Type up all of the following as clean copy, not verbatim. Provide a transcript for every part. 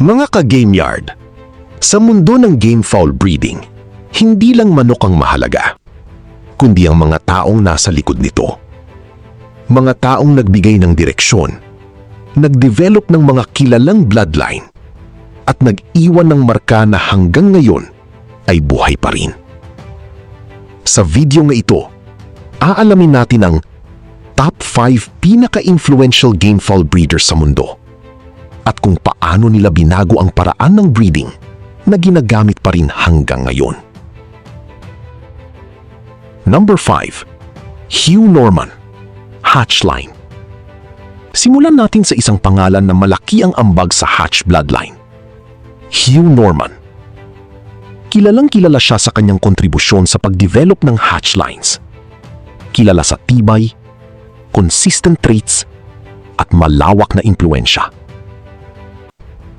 Mga ka-game yard, sa mundo ng game fowl breeding, hindi lang manok ang mahalaga, kundi ang mga taong nasa likod nito. Mga taong nagbigay ng direksyon, nag-develop ng mga kilalang bloodline, at nag-iwan ng marka na hanggang ngayon ay buhay pa rin. Sa video nga ito, aalamin natin ang top 5 pinaka-influential game fowl breeders sa mundo at kung paano nila binago ang paraan ng breeding na ginagamit pa rin hanggang ngayon. Number 5. Hugh Norman, Hatchline. Simulan natin sa isang pangalan na malaki ang ambag sa Hatch bloodline. Hugh Norman. Kilalang kilala siya sa kanyang kontribusyon sa pagdevelop ng hatchlines. Kilala sa tibay, consistent traits, at malawak na impluensya.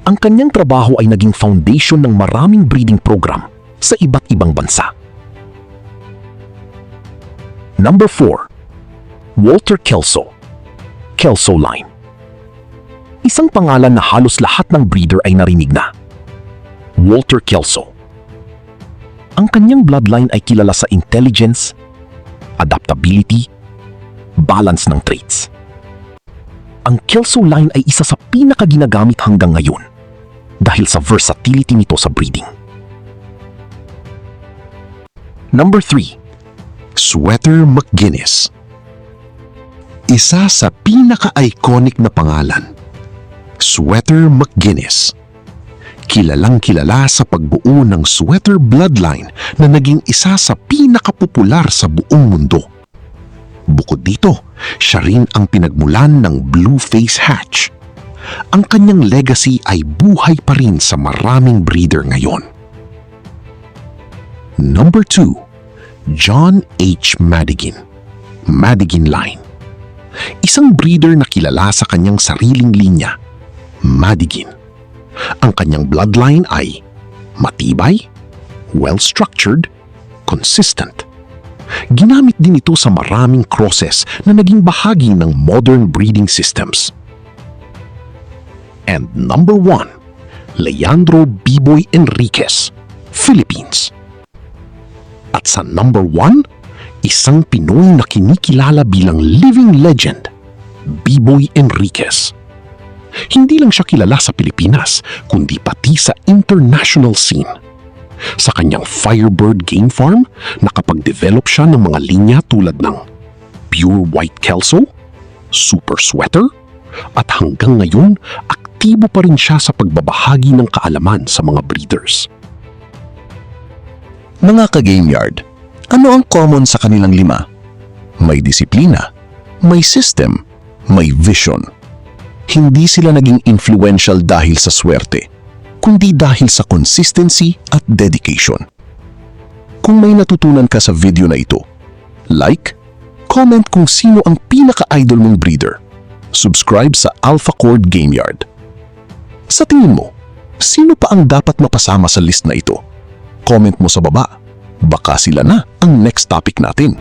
Ang kanyang trabaho ay naging foundation ng maraming breeding program sa iba't ibang bansa. Number 4. Walter Kelso, Kelso Line. Isang pangalan na halos lahat ng breeder ay narinig na. Walter Kelso. Ang kanyang bloodline ay kilala sa intelligence, adaptability, balance ng traits. Ang Kelso line ay isa sa pinakaginagamit hanggang ngayon dahil sa versatility nito sa breeding. Number 3. Sweater McGuinness. Isa sa pinaka-iconic na pangalan, Sweater McGuinness. Kilalang kilala sa pagbuo ng sweater bloodline na naging isa sa pinakapopular sa buong mundo. Bukod dito, siya rin ang pinagmulan ng Blueface Hatch. Ang kanyang legacy ay buhay pa rin sa maraming breeder ngayon. Number 2. John H. Madigan, Madigan Line. Isang breeder na kilala sa kanyang sariling linya, Madigan. Ang kanyang bloodline ay matibay, well-structured, consistent. Ginamit din ito sa maraming crosses na naging bahagi ng modern breeding systems. And number 1, Leandro B-Boy Enriquez, Philippines. At sa number 1, isang Pinoy na kinikilala bilang living legend, B-Boy Enriquez. Hindi lang siya kilala sa Pilipinas, kundi pati sa international scene. Sa kanyang Firebird Game Farm, nakapag-develop siya ng mga linya tulad ng Pure White Kelso, Super Sweater, at hanggang ngayon, aktibo pa rin siya sa pagbabahagi ng kaalaman sa mga breeders. Mga ka-game yard, ano ang common sa kanilang 5? May disiplina, may system, may vision. Hindi sila naging influential dahil sa swerte, kundi dahil sa consistency at dedication. Kung may natutunan ka sa video na ito, like, comment kung sino ang pinaka-idol mong breeder, subscribe sa Alpha Cord Game Yard. Sa tingin mo, sino pa ang dapat mapasama sa list na ito? Comment mo sa baba, baka sila na ang next topic natin.